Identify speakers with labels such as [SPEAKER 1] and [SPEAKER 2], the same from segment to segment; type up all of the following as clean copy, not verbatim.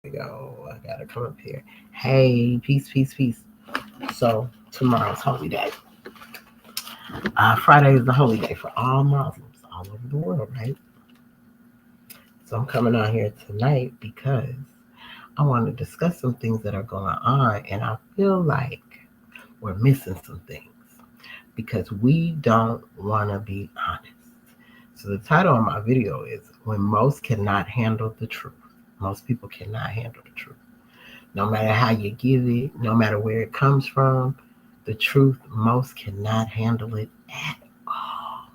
[SPEAKER 1] we go. I gotta come up here. Hey, peace, peace, peace. So tomorrow's holy day. Friday is the holy day for all Muslims all over the world, right? So I'm coming on here tonight because I want to discuss some things that are going on, and I feel like we're missing some things because we don't want to be honest. So the title of my video is When Most Cannot Handle the Truth. Most people cannot handle the truth. No matter how you give it, no matter where it comes from, the truth, most cannot handle it at all.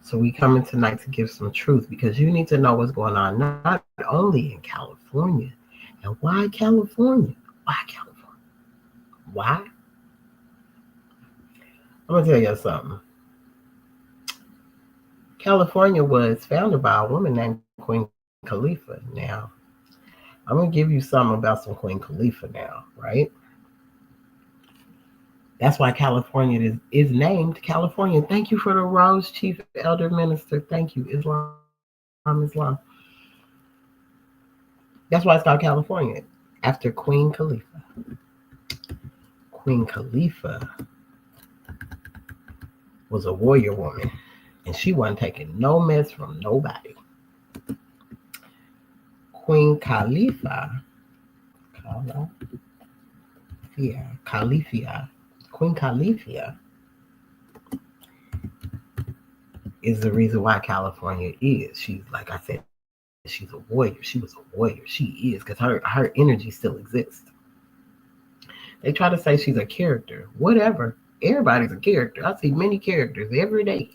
[SPEAKER 1] So we coming tonight to give some truth because you need to know what's going on, not only in California. And why California? Why California? Why? I'm going to tell you something. California was founded by a woman named Queen Khalifa. Now, I'm going to give you something about some Queen Khalifa now, right? That's why California is named California. Thank you for the rose, Chief Elder Minister. Thank you, Islam. That's why it's called California, after Queen Khalifa. Queen Khalifa was a warrior woman, and she wasn't taking no mess from nobody. Queen Queen Khalifa is the reason why California is. She's, like I said, she's a warrior. She was a warrior. She is, because her energy still exists. They try to say she's a character. Whatever. Everybody's a character. I see many characters every day.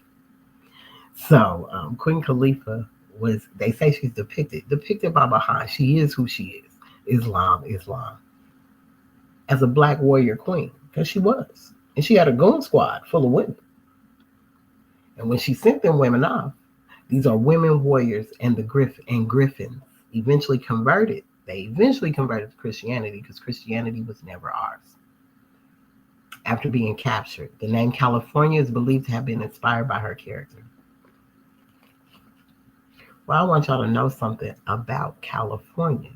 [SPEAKER 1] So Queen Khalifa was, they say she's depicted by behind. She is who she is. Islam. As a black warrior queen, because she was. And she had a goon squad full of women. And when she sent them women off, these are women warriors and Griffins eventually converted. They eventually converted to Christianity because Christianity was never ours. After being captured, the name California is believed to have been inspired by her character. Well, I want y'all to know something about California.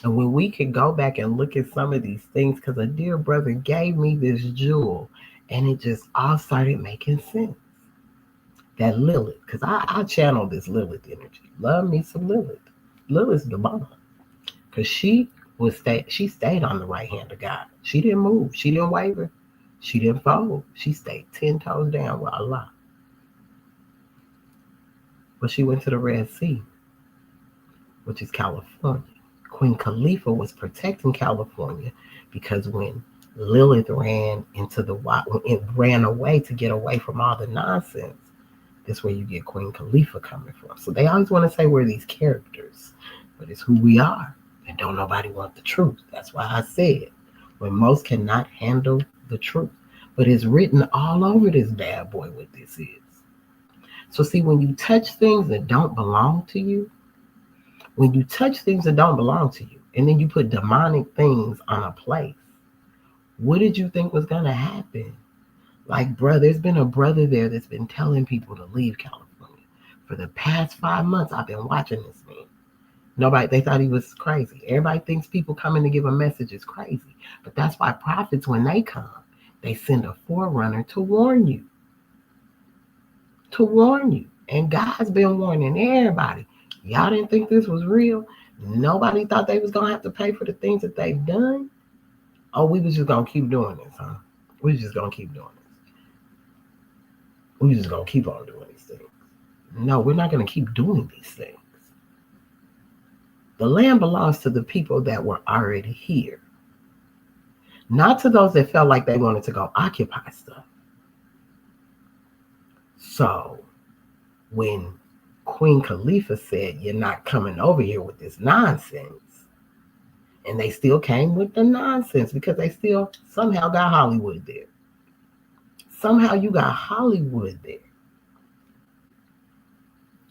[SPEAKER 1] And when we could go back and look at some of these things, because a dear brother gave me this jewel, and it just all started making sense. That Lilith, because I channel this Lilith energy. Love me some Lilith. Lilith's the bomb. Because she stayed on the right hand of God. She didn't move. She didn't waver. She didn't fold. She stayed 10 toes down with Allah. But she went to the Red Sea, which is California. Queen Khalifa was protecting California because when Lilith ran away to get away from all the nonsense, that's where you get Queen Khalifa coming from. So they always want to say we're these characters, but it's who we are. And don't nobody want the truth. That's why I said, when most cannot handle the truth. But it's written all over this bad boy what this is. So see, when you touch things that don't belong to you, and then you put demonic things on a place, what did you think was going to happen? Like, there's been a brother there that's been telling people to leave California. For the past 5 months, I've been watching this man. They thought he was crazy. Everybody thinks people coming to give a message is crazy. But that's why prophets, when they come, they send a forerunner to warn you. And God's been warning everybody. Y'all didn't think this was real? Nobody thought they was going to have to pay for the things that they've done? Oh, we was just going to keep doing this, huh? We was just going to keep doing this. We just going to keep on doing these things. No, we're not going to keep doing these things. The land belongs to the people that were already here. Not to those that felt like they wanted to go occupy stuff. So, when Queen Khalifa said, you're not coming over here with this nonsense, and they still came with the nonsense because they still somehow got Hollywood there. Somehow you got Hollywood there.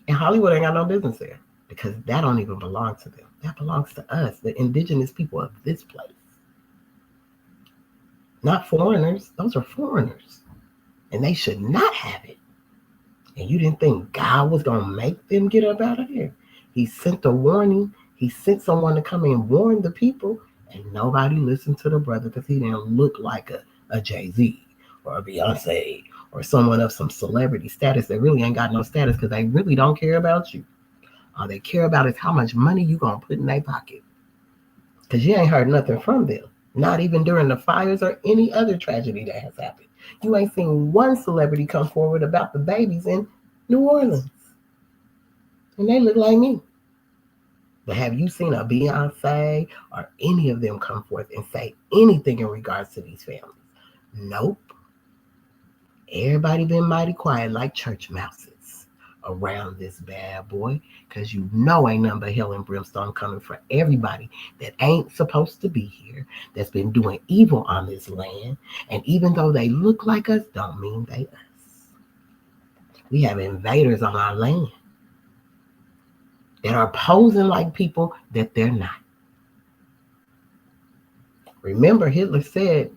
[SPEAKER 1] And Hollywood ain't got no business there because that don't even belong to them. That belongs to us, the indigenous people of this place. Not foreigners. Those are foreigners. And they should not have it. And you didn't think God was going to make them get up out of there. He sent a warning. He sent someone to come and warn the people, and nobody listened to the brother because he didn't look like a Jay-Z or a Beyonce or someone of some celebrity status that really ain't got no status because they really don't care about you. All they care about is how much money you gonna put in their pocket. Because you ain't heard nothing from them. Not even during the fires or any other tragedy that has happened. You ain't seen one celebrity come forward about the babies in New Orleans. And they look like me. But have you seen a Beyonce or any of them come forth and say anything in regards to these families? Nope. Everybody been mighty quiet like church mouses around this bad boy, because you know ain't nothing but hell and brimstone coming for everybody that ain't supposed to be here, that's been doing evil on this land. And even though they look like us, don't mean they us. We have invaders on our land that are posing like people that they're not. Remember, Hitler said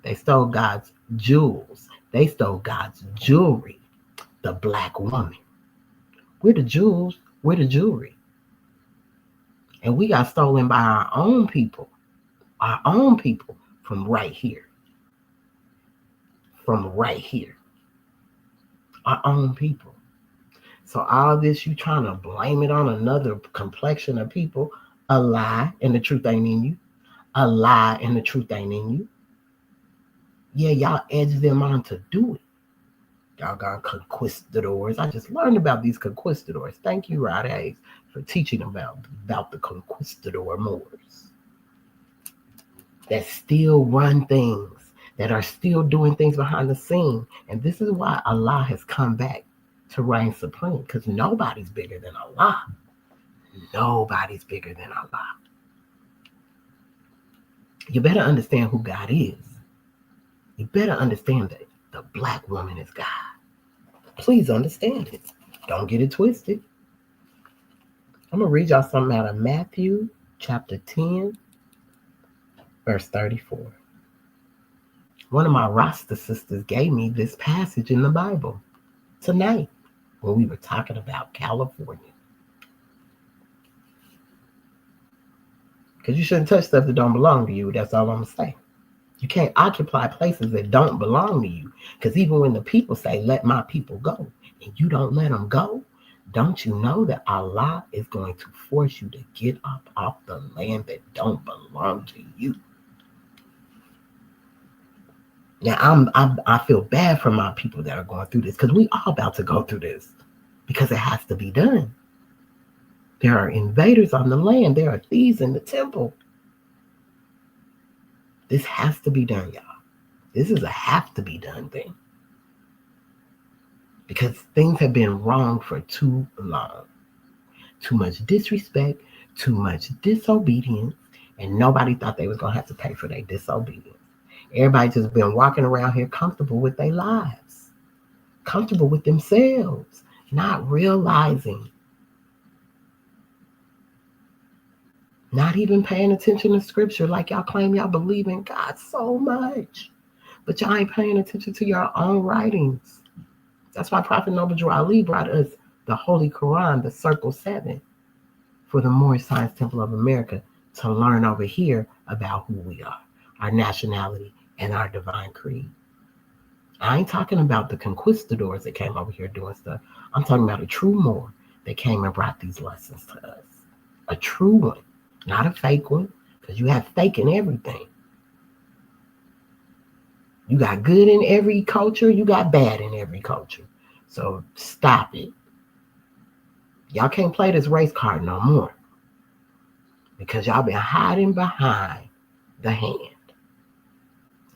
[SPEAKER 1] they stole God's jewels. They stole God's jewelry, the black woman. We're the jewels, we're the jewelry. And we got stolen by our own people from right here. From right here. Our own people. So all this, you trying to blame it on another complexion of people, a lie, and the truth ain't in you. A lie, and the truth ain't in you. Yeah, y'all edge them on to do it. Y'all got conquistadors. I just learned about these conquistadors. Thank you, Rod Hayes, for teaching about the conquistador Moors that still run things, that are still doing things behind the scene. And this is why Allah has come back to reign supreme, because nobody's bigger than Allah. Nobody's bigger than Allah. You better understand who God is. You better understand that the black woman is God. Please understand it. Don't get it twisted. I'm going to read y'all something out of Matthew chapter 10, verse 34. One of my Rasta sisters gave me this passage in the Bible tonight when we were talking about California. Because you shouldn't touch stuff that don't belong to you. That's all I'm going to say. You can't occupy places that don't belong to you. Because even when the people say, let my people go, and you don't let them go, don't you know that Allah is going to force you to get up off the land that don't belong to you? Now, I feel bad for my people that are going through this, because we are about to go through this, because it has to be done. There are invaders on the land. There are thieves in the temple. This has to be done, y'all. This is a have to be done thing. Because things have been wrong for too long. Too much disrespect, too much disobedience, and nobody thought they was going to have to pay for their disobedience. Everybody just been walking around here comfortable with their lives, comfortable with themselves, not realizing, not even paying attention to scripture like y'all claim y'all believe in God so much, but y'all ain't paying attention to your own writings. That's why Prophet Noble Drew Ali brought us the Holy Quran, the Circle 7, for the Moorish Science Temple of America to learn over here about who we are, our nationality, and our divine creed. I ain't talking about the conquistadors that came over here doing stuff. I'm talking about a true Moor that came and brought these lessons to us. A true one, not a fake one, because you have fake in everything. You got good in every culture, you got bad in every culture. So stop it. Y'all can't play this race card no more, because y'all been hiding behind the hand.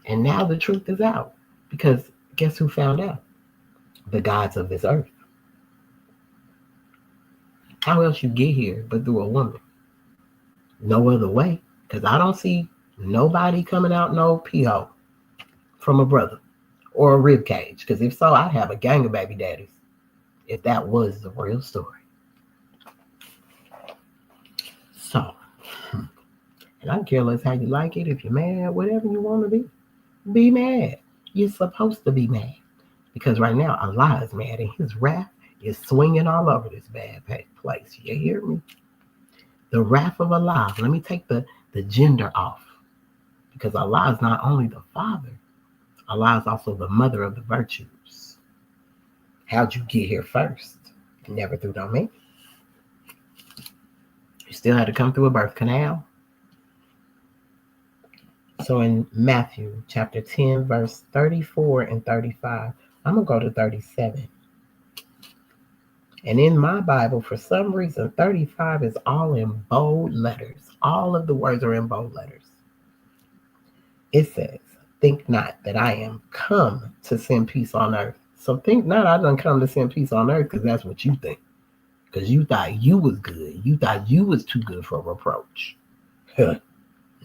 [SPEAKER 1] And now the truth is out, because guess who found out? The gods of this earth. How else you get here but through a woman? No other way, because I don't see nobody coming out no pee-hole from a brother or a rib cage, because if so, I'd have a gang of baby daddies if that was the real story. So, and I don't care less how you like it, if you're mad, whatever you want to be mad. You're supposed to be mad, because right now Allah is mad and his wrath is swinging all over this bad place. You hear me? The wrath of Allah. Let me take the gender off. Because Allah is not only the father, Allah is also the mother of the virtues. How'd you get here first? Never through no man. You still had to come through a birth canal. So in Matthew chapter 10, verse 34 and 35, I'm going to go to 37. And in my Bible, for some reason, 35 is all in bold letters. All of the words are in bold letters. It says, think not that I am come to send peace on earth. So think not I done come to send peace on earth, because that's what you think. Because you thought you was good. You thought you was too good for reproach.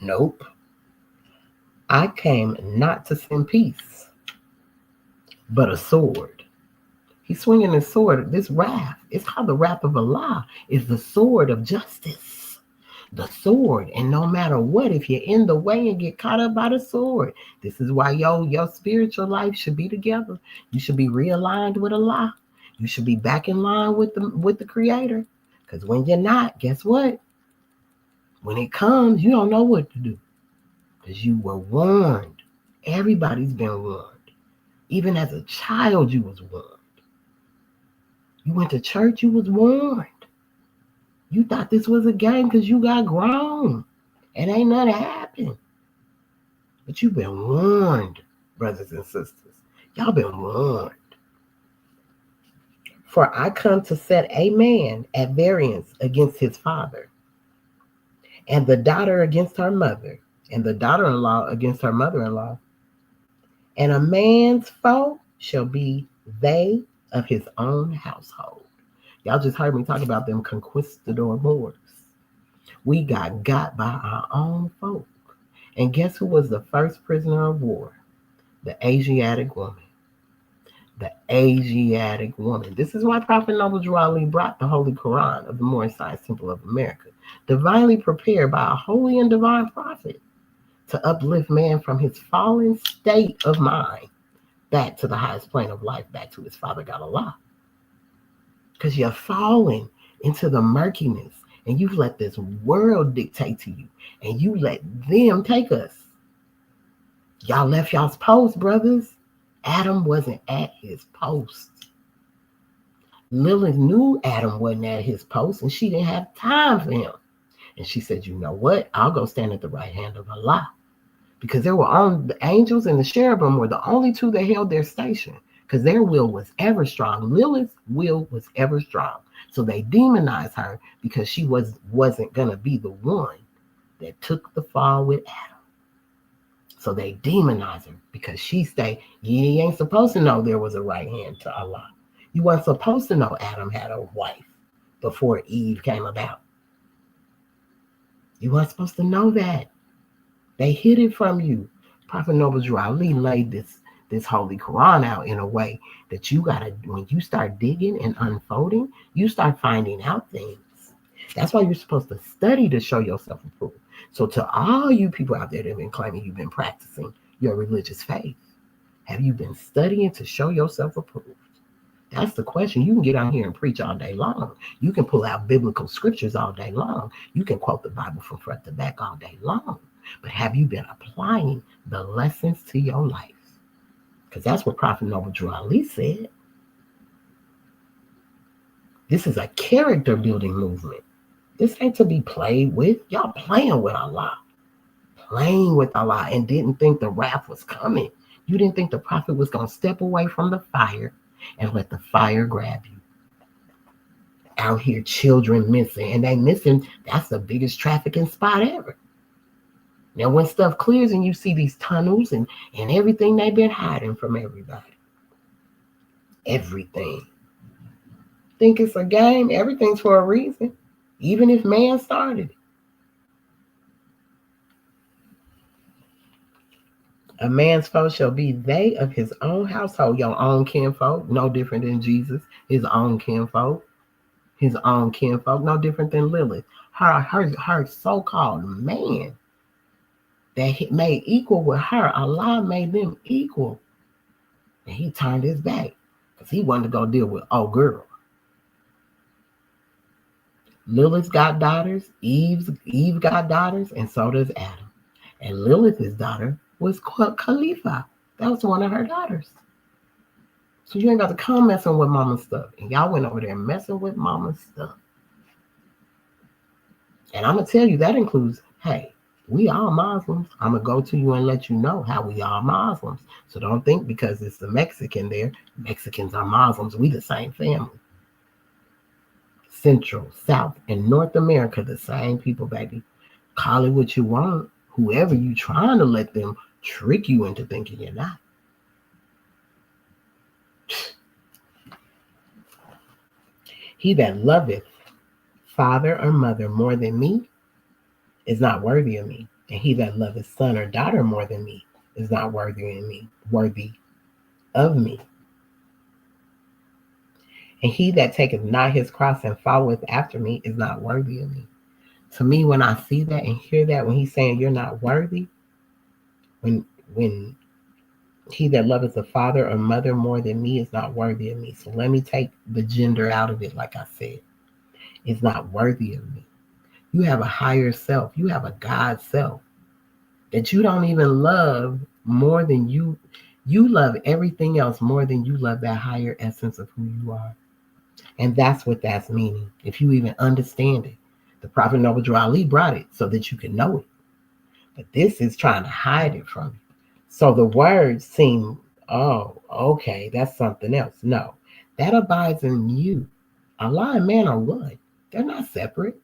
[SPEAKER 1] Nope. I came not to send peace, but a sword. He's swinging his sword. This wrath, it's called the wrath of Allah, is the sword of justice. The sword. And no matter what, if you're in the way and get caught up by the sword, this is why your spiritual life should be together. You should be realigned with Allah. You should be back in line with the Creator. Because when you're not, guess what? When it comes, you don't know what to do. Because you were warned. Everybody's been warned. Even as a child, you was warned. You went to church, you was warned. You thought this was a game because you got grown. And ain't nothing happened. But you've been warned, brothers and sisters. Y'all been warned. For I come to set a man at variance against his father, and the daughter against her mother, and the daughter-in-law against her mother-in-law. And a man's foe shall be they of his own household. Y'all just heard me talk about them conquistador Moors. We got by our own folk. And guess who was the first prisoner of war? The Asiatic woman. The Asiatic woman. This is why Prophet Noble Drew Ali brought the Holy Quran of the Moorish Science Temple of America, divinely prepared by a holy and divine prophet to uplift man from his fallen state of mind back to the highest plane of life, back to his Father God Allah. Because you're falling into the murkiness, and you've let this world dictate to you, and you let them take us. Y'all left y'all's post, brothers. Adam wasn't at his post. Lilith knew Adam wasn't at his post, and she didn't have time for him. And she said, you know what? I'll go stand at the right hand of Allah. Because there were the angels and the cherubim were the only two that held their station. Because their will was ever strong. Lilith's will was ever strong. So they demonized her because she wasn't going to be the one that took the fall with Adam. So they demonized her because she stayed. You ain't supposed to know there was a right hand to Allah. You weren't supposed to know Adam had a wife before Eve came about. You weren't supposed to know that. They hid it from you. Prophet Noble Drew Ali laid this Holy Quran out in a way that you gotta, when you start digging and unfolding, you start finding out things. That's why you're supposed to study to show yourself approved. So to all you people out there that have been claiming you've been practicing your religious faith, have you been studying to show yourself approved? That's the question. You can get out here and preach all day long. You can pull out biblical scriptures all day long. You can quote the Bible from front to back all day long. But have you been applying the lessons to your life? Because that's what Prophet Noble Drew Ali said. This is a character building movement. This ain't to be played with. Y'all playing with Allah. Playing with Allah and didn't think the wrath was coming. You didn't think the prophet was going to step away from the fire and let the fire grab you. Out here, children missing. And they missing, that's the biggest trafficking spot ever. Now, when stuff clears and you see these tunnels and everything they've been hiding from everybody. Everything. Think it's a game? Everything's for a reason. Even if man started it. A man's foe shall be they of his own household, your own kinfolk, no different than Jesus, his own kinfolk. His own kinfolk, no different than Lilith. Her so-called man that he made equal with her, Allah made them equal. And he turned his back because he wanted to go deal with old girl. Lilith's got daughters. Eve got daughters, and so does Adam. And Lilith's daughter was Khalifa. That was one of her daughters. So you ain't got to come messing with mama's stuff. And y'all went over there messing with mama's stuff. And I'm going to tell you, that includes, hey, we all Muslims. I'm going to go to you and let you know how we are Muslims. So don't think because it's the Mexican there, Mexicans are Muslims. We the same family. Central, South, and North America, the same people, baby. Call it what you want. Whoever you trying to let them trick you into thinking you're not. He that loveth father or mother more than me is not worthy of me. And he that loveth son or daughter more than me is not worthy of me. And he that taketh not his cross and followeth after me is not worthy of me. To me, when I see that and hear that, when he's saying you're not worthy, when he that loveth a father or mother more than me is not worthy of me. So let me take the gender out of it, like I said. It's not worthy of me. You have a higher self. You have a God self that you don't even love more than you love everything else more than you love that higher essence of who you are. And that's what that's meaning, if you even understand it. The Prophet Noble Drew Ali brought it so that you can know it. But this is trying to hide it from you. So the words seem, oh, okay, that's something else. No, that abides in you. Allah and man are one. They're not separate.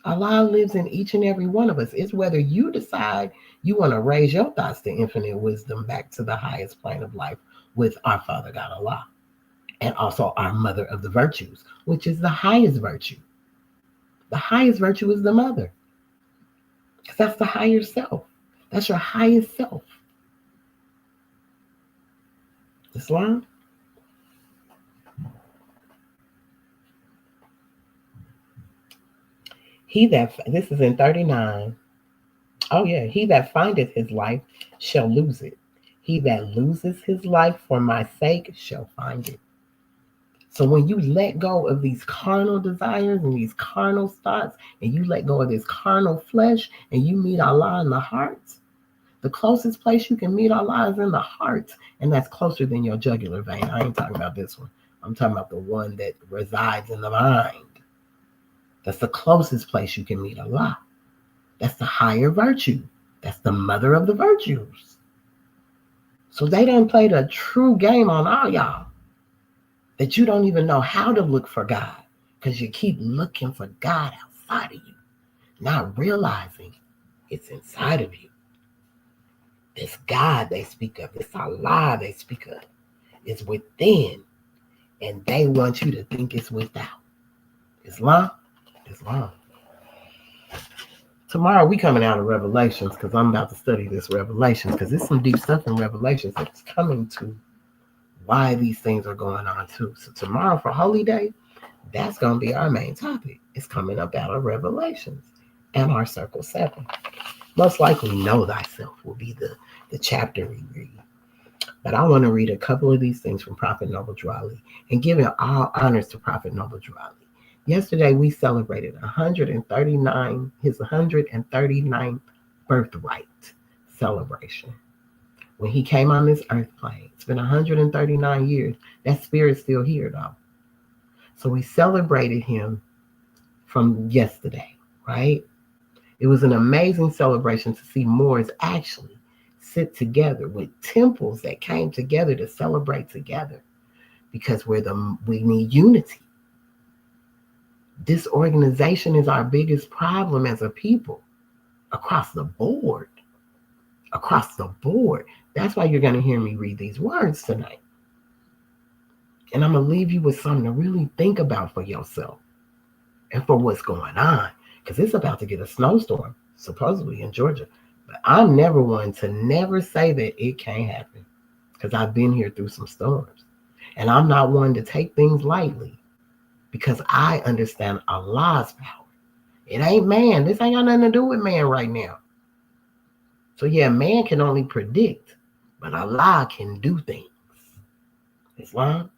[SPEAKER 1] Allah lives in each and every one of us. It's whether you decide you want to raise your thoughts to infinite wisdom back to the highest plane of life with our Father God Allah. And also our mother of the virtues, which is the highest virtue. The highest virtue is the mother. Because that's the higher self. That's your highest self. Islam? This is in 39. Oh yeah, he that findeth his life shall lose it. He that loses his life for my sake shall find it. So when you let go of these carnal desires and these carnal thoughts, and you let go of this carnal flesh, and you meet Allah in the heart, the closest place you can meet Allah is in the heart, and that's closer than your jugular vein. I ain't talking about this one. I'm talking about the one that resides in the mind. That's the closest place you can meet Allah. That's the higher virtue. That's the mother of the virtues. So they done played a true game on all y'all that you don't even know how to look for God because you keep looking for God outside of you, not realizing it's inside of you. This God they speak of, this Allah they speak of, is within, and they want you to think it's without. Islam. Tomorrow we coming out of Revelations because I'm about to study this Revelations because there's some deep stuff in Revelations that's coming to why these things are going on too. So tomorrow for Holy Day, that's going to be our main topic. It's coming up out of Revelations and our Circle 7. Most likely Know Thyself will be the chapter we read. But I want to read a couple of these things from Prophet Noble Drew Ali and giving all honors to Prophet Noble Drew Ali. Yesterday, we celebrated his 139th birthright celebration. When he came on this earth plane, it's been 139 years. That spirit's still here, though. So we celebrated him from yesterday, right? It was an amazing celebration to see Moors actually sit together with temples that came together to celebrate together because we need unity. Disorganization is our biggest problem as a people across the board. Across the board. That's why you're going to hear me read these words tonight. And I'm going to leave you with something to really think about for yourself and for what's going on. Because it's about to get a snowstorm, supposedly in Georgia. But I'm never one to never say that it can't happen. Because I've been here through some storms. And I'm not one to take things lightly. Because I understand Allah's power. It ain't man. This ain't got nothing to do with man right now. So yeah, man can only predict, but Allah can do things. Islam,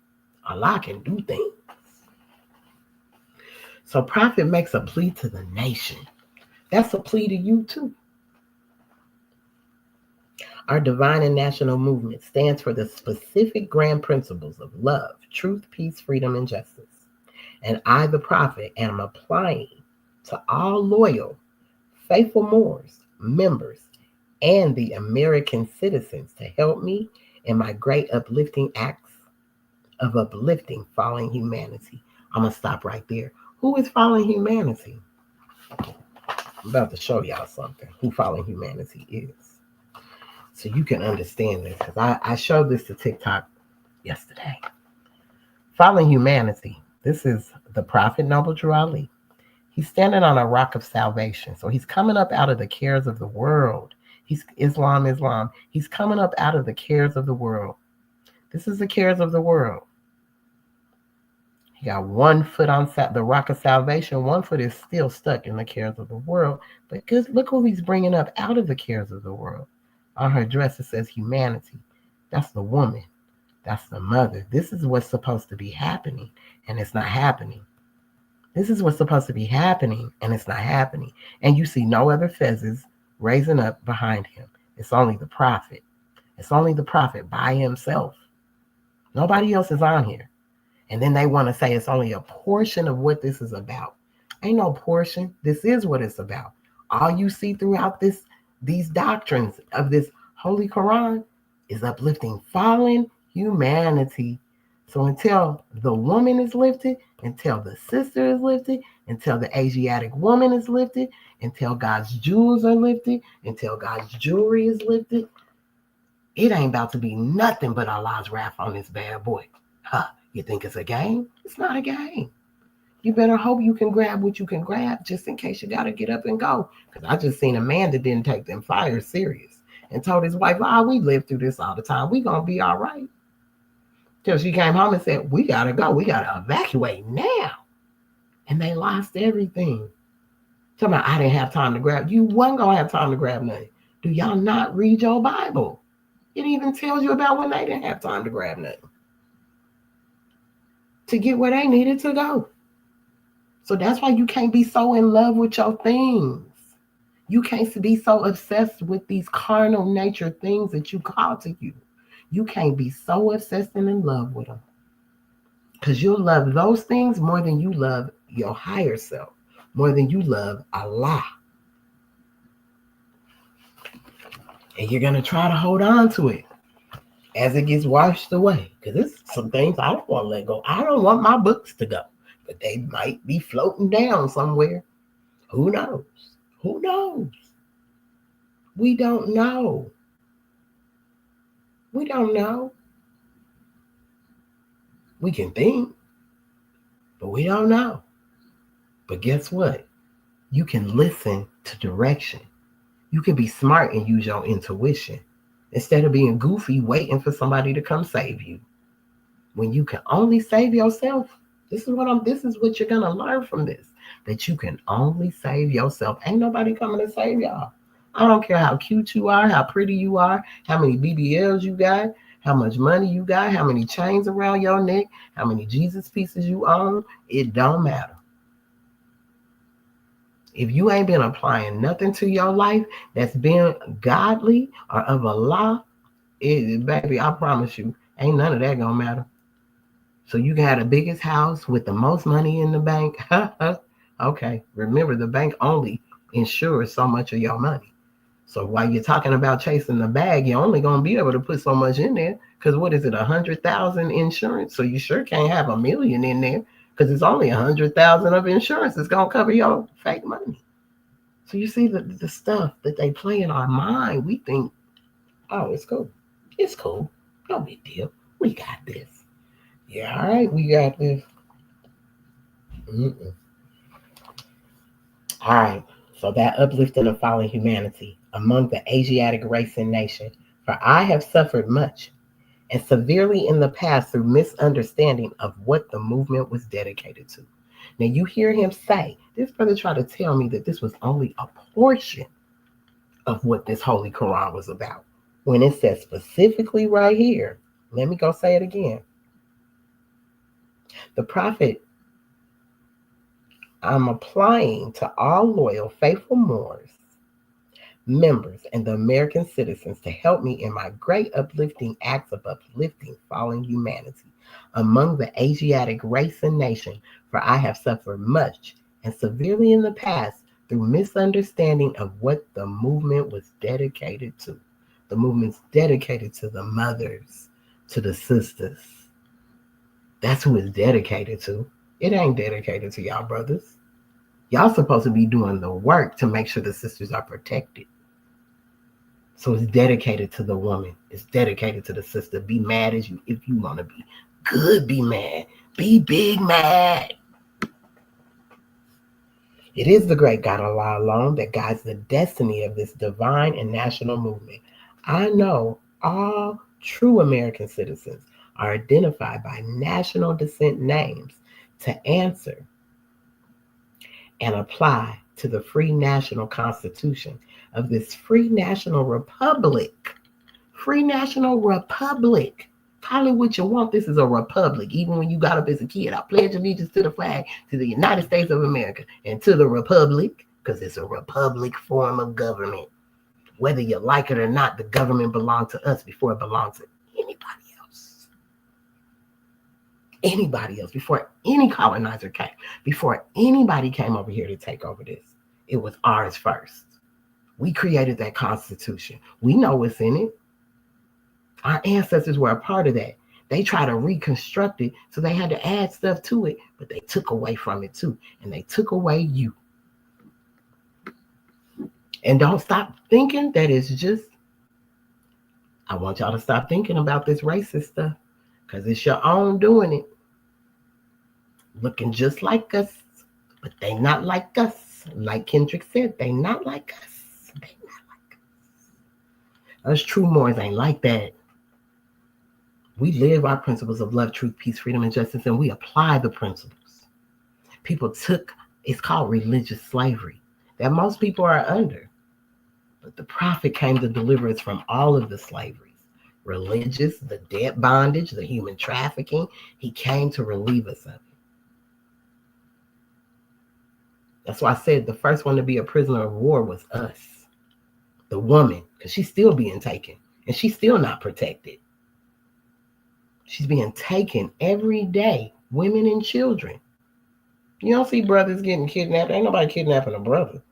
[SPEAKER 1] Allah can do things. So prophet makes a plea to the nation. That's a plea to you too. Our divine and national movement stands for the specific grand principles of love, truth, peace, freedom, and justice. And I, the prophet, am applying to all loyal, faithful Moors, members, and the American citizens to help me in my great uplifting acts of uplifting fallen humanity. I'm going to stop right there. Who is fallen humanity? I'm about to show y'all something, who fallen humanity is. So you can understand this, because I showed this to TikTok yesterday. Fallen humanity. This is the Prophet Noble Drew Ali. He's standing on a rock of salvation. So he's coming up out of the cares of the world. He's Islam. He's coming up out of the cares of the world. This is the cares of the world. He got 1 foot on the rock of salvation. 1 foot is still stuck in the cares of the world. But look who he's bringing up out of the cares of the world. On her dress, it says humanity. That's the woman. That's the mother. This is what's supposed to be happening, and it's not happening. This is what's supposed to be happening, and it's not happening. And you see no other fezzes raising up behind him. It's only the prophet. It's only the prophet by himself. Nobody else is on here. And then they want to say it's only a portion of what this is about. Ain't no portion. This is what it's about. All you see throughout these doctrines of this Holy Quran is uplifting fallen humanity. So until the woman is lifted, until the sister is lifted, until the Asiatic woman is lifted, until God's jewels are lifted, until God's jewelry is lifted, it ain't about to be nothing but Allah's wrath on this bad boy. Huh? You think it's a game? It's not a game. You better hope you can grab what you can grab just in case you got to get up and go. Because I just seen a man that didn't take them fires serious and told his wife, we live through this all the time. We going to be all right. Till she came home and said, we got to go. We got to evacuate now. And they lost everything. Tell me, I didn't have time to grab. You wasn't going to have time to grab nothing. Do y'all not read your Bible? It even tells you about when they didn't have time to grab nothing, to get where they needed to go. So that's why you can't be so in love with your things. You can't be so obsessed with these carnal nature things that you call to you. You can't be so obsessed and in love with them. Because you'll love those things more than you love your higher self, more than you love Allah. And you're going to try to hold on to it as it gets washed away. Because there's some things I don't want to let go. I don't want my books to go. But they might be floating down somewhere. Who knows? Who knows? We don't know. We don't know. We can think, but we don't know. But guess what? You can listen to direction. You can be smart and use your intuition instead of being goofy waiting for somebody to come save you. When you can only save yourself, this is what you're gonna learn from this. That you can only save yourself. Ain't nobody coming to save y'all. I don't care how cute you are, how pretty you are, how many BBLs you got, how much money you got, how many chains around your neck, how many Jesus pieces you own. It don't matter. If you ain't been applying nothing to your life that's been godly or of Allah, baby, I promise you, ain't none of that gonna matter. So you can have the biggest house with the most money in the bank. Okay, remember the bank only insures so much of your money. So while you're talking about chasing the bag, you're only going to be able to put so much in there. Because what is it, 100,000 insurance? So you sure can't have $1 million in there because it's only 100,000 of insurance. It's going to cover your fake money. So you see the stuff that they play in our mind. We think, oh, it's cool. It's cool. No big deal. We got this. Yeah, all right, we got this. All right, so that uplifting of fallen humanity among the Asiatic race and nation, for I have suffered much and severely in the past through misunderstanding of what the movement was dedicated to. Now you hear him say, this brother tried to tell me that this was only a portion of what this Holy Quran was about. When it says specifically right here, let me go say it again. The prophet I'm applying to all loyal, faithful Moors, members, and the American citizens to help me in my great uplifting acts of uplifting fallen humanity among the Asiatic race and nation, for I have suffered much and severely in the past through misunderstanding of what the movement was dedicated to. The movement's dedicated to the mothers, to the sisters. That's who it's dedicated to. It ain't dedicated to y'all brothers. Y'all supposed to be doing the work to make sure the sisters are protected. So it's dedicated to the woman. It's dedicated to the sister. Be mad as you if you want to be. Good, be mad. Be big mad. It is the great God Allah alone that guides the destiny of this divine and national movement. I know all true American citizens are identified by national descent names to answer and apply to the free national constitution of this free national republic. Free national republic. Call it what you want. This is a republic. Even when you got up as a kid, I pledge allegiance to the flag, to the United States of America, and to the republic, because it's a republic form of government. Whether you like it or not, the government belonged to us before it belonged to anybody else. Anybody else, before any colonizer came, before anybody came over here to take over this, it was ours first. We created that Constitution. We know what's in it. Our ancestors were a part of that. They tried to reconstruct it, so they had to add stuff to it, but they took away from it too. And they took away you. And don't stop thinking that it's just, I want y'all to stop thinking about this racist stuff, because it's your own doing it. Looking just like us, but they not like us. Like Kendrick said, they not like us. They not like us. Us true Moors ain't like that. We live our principles of love, truth, peace, freedom, and justice, and we apply the principles. People took, it's called religious slavery, that most people are under. But the prophet came to deliver us from all of the slaveries. Religious, the debt bondage, the human trafficking. He came to relieve us of it. That's why I said the first one to be a prisoner of war was us. The woman, because she's still being taken, and she's still not protected. She's being taken every day, women and children. You don't see brothers getting kidnapped. Ain't nobody kidnapping a brother,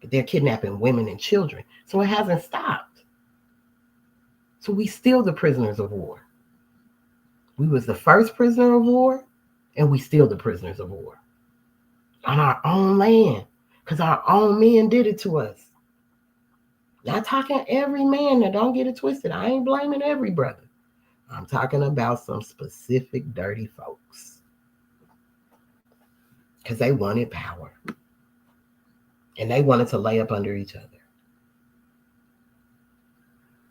[SPEAKER 1] but they're kidnapping women and children. So it hasn't stopped. So we still the prisoners of war. We was the first prisoner of war, and we still the prisoners of war. On our own land, because our own men did it to us. Not talking every man, now don't get it twisted. I ain't blaming every brother. I'm talking about some specific dirty folks. Because they wanted power. And they wanted to lay up under each other.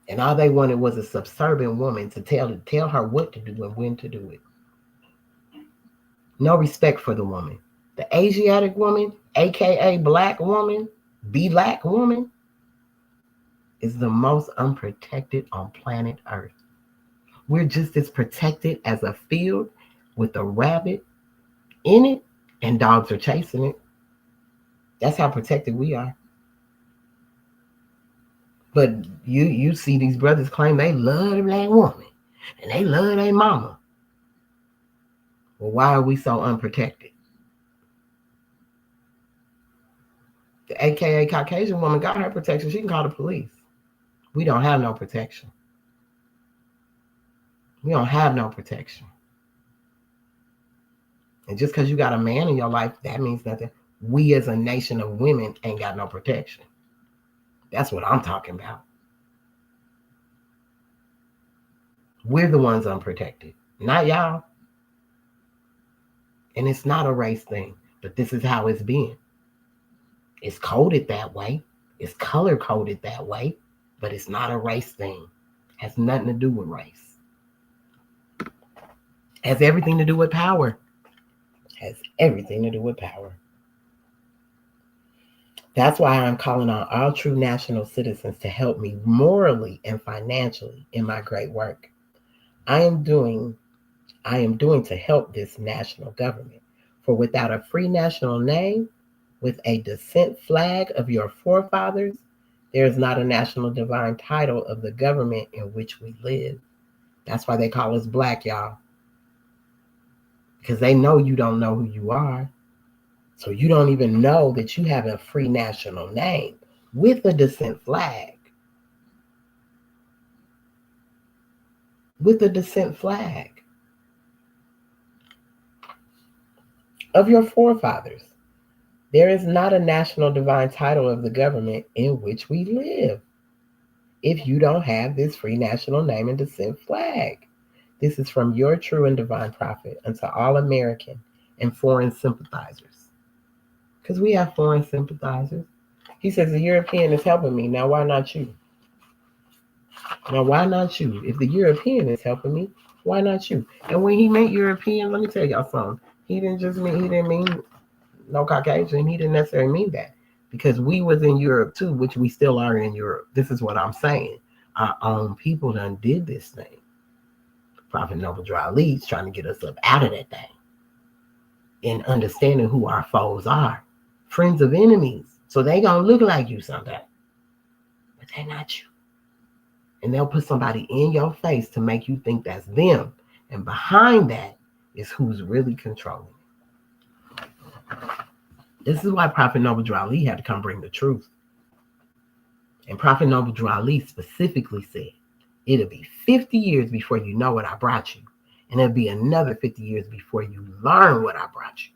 [SPEAKER 1] And all they wanted was a subservient woman to tell her what to do and when to do it. No respect for the woman. The Asiatic woman, aka black woman, black woman, is the most unprotected on planet Earth. We're just as protected as a field with a rabbit in it and dogs are chasing it. That's how protected we are. But you see these brothers claim they love the black woman and they love their mama. Well, why are we so unprotected? The AKA Caucasian woman got her protection. She can call the police. We don't have no protection. We don't have no protection. And just because you got a man in your life, that means nothing. We as a nation of women ain't got no protection. That's what I'm talking about. We're the ones unprotected, not y'all. And it's not a race thing, but this is how it's been. It's coded that way. It's color coded that way, but it's not a race thing. It has nothing to do with race. It has everything to do with power. It has everything to do with power. That's why I'm calling on all true national citizens to help me morally and financially in my great work I am doing to help this national government, For without a free national name, with a descent flag of your forefathers, there is not a national divine title of the government in which we live. That's why they call us black, y'all. Because they know you don't know who you are. So you don't even know that you have a free national name with a descent flag. With a descent flag of your forefathers. There is not a national divine title of the government in which we live if you don't have this free national name and descent flag. This is from your true and divine prophet unto all American and foreign sympathizers. Because we have foreign sympathizers. He says the European is helping me. Now, why not you? Now, why not you? If the European is helping me, why not you? And when he meant European, let me tell y'all something. He didn't mean no Caucasian. He didn't necessarily mean that. Because we was in Europe too, which we still are in Europe. This is what I'm saying. Our own people done did this thing. Prophet Noble Dry Leads trying to get us up out of that thing. And understanding who our foes are. Friends of enemies. So they gonna look like you someday. But they're not you. And they'll put somebody in your face to make you think that's them. And behind that is who's really controlling it. This is why Prophet Noble Dry Lee had to come bring the truth. And Prophet Noble Dry Lee specifically said, it'll be 50 years before you know what I brought you. And it'll be another 50 years before you learn what I brought you.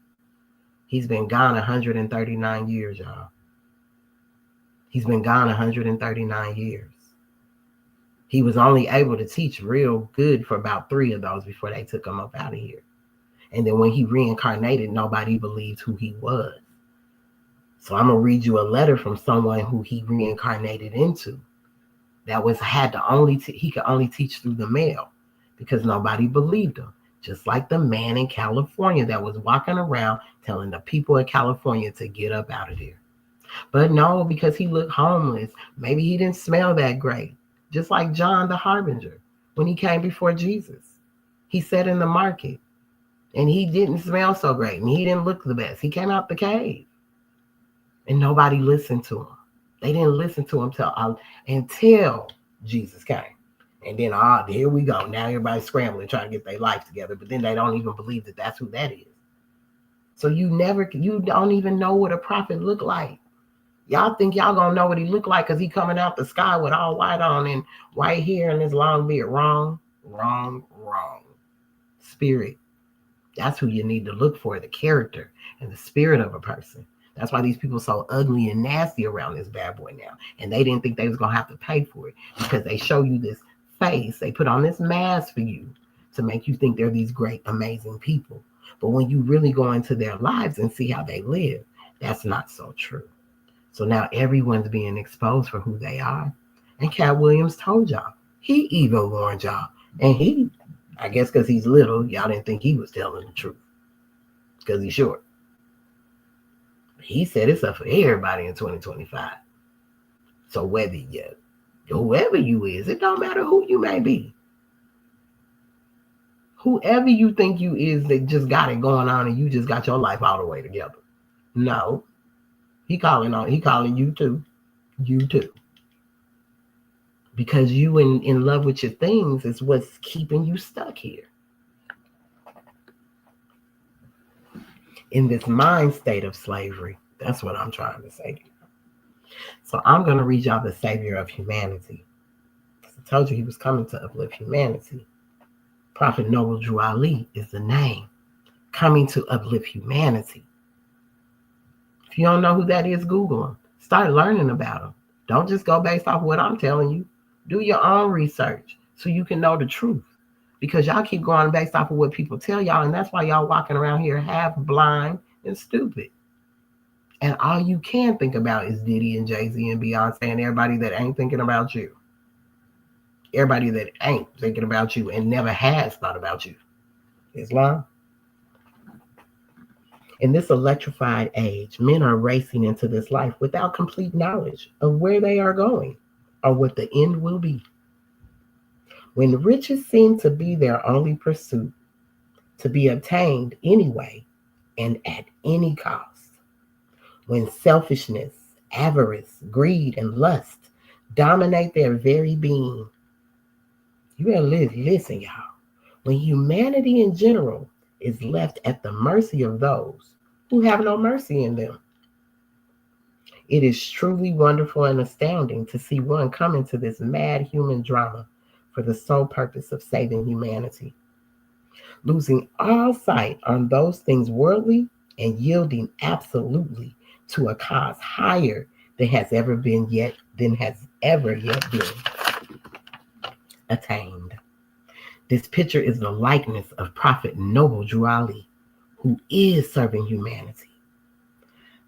[SPEAKER 1] He's been gone 139 years, y'all. He's been gone 139 years. He was only able to teach real good for about 3 of those before they took him up out of here. And then when he reincarnated, nobody believed who he was. So I'm going to read you a letter from someone who he reincarnated into. That was he could only teach through the mail because nobody believed him. Just like the man in California that was walking around telling the people in California to get up out of there. But no, because he looked homeless. Maybe he didn't smell that great. Just like John the Harbinger, when he came before Jesus. He sat in the market and he didn't smell so great and he didn't look the best. He came out the cave and nobody listened to him. They didn't listen to him until Jesus came. And then, here we go. Now everybody's scrambling, trying to get their life together. But then they don't even believe that that's who that is. So you don't even know what a prophet look like. Y'all think y'all gonna know what he look like because he coming out the sky with all white on and white hair and his long beard. Wrong. Spirit. That's who you need to look for, the character and the spirit of a person. That's why these people are so ugly and nasty around this bad boy now. And they didn't think they was gonna have to pay for it because they show you this face. They put on this mask for you to make you think they're these great, amazing people. But when you really go into their lives and see how they live, that's not so true. So now everyone's being exposed for who they are. And Cat Williams told y'all. He even warned y'all. And I guess because he's little, y'all didn't think he was telling the truth. Because he's short. He said it's up for everybody in 2025. So whoever you is, it don't matter who you may be. Whoever you think you is that just got it going on and you just got your life all the way together. No. He calling you too. You too. Because you in love with your things is what's keeping you stuck here. In this mind state of slavery. That's what I'm trying to say. So I'm going to read y'all the Savior of humanity. I told you he was coming to uplift humanity. Prophet Noble Drew Ali is the name. Coming to uplift humanity. If you don't know who that is, Google him. Start learning about him. Don't just go based off what I'm telling you. Do your own research so you can know the truth. Because y'all keep going based off of what people tell y'all, and that's why y'all walking around here half blind and stupid. And all you can think about is Diddy and Jay-Z and Beyonce and everybody that ain't thinking about you. Everybody that ain't thinking about you and never has thought about you. Islam. In this electrified age, men are racing into this life without complete knowledge of where they are going or what the end will be. When riches seem to be their only pursuit, to be obtained anyway, and at any cost. When selfishness, avarice, greed, and lust dominate their very being, you better listen, y'all. When humanity in general is left at the mercy of those who have no mercy in them, it is truly wonderful and astounding to see one come into this mad human drama for the sole purpose of saving humanity, losing all sight on those things worldly and yielding absolutely to a cause higher than has ever yet been attained. This picture is the likeness of Prophet Noble Drew Ali, who is serving humanity,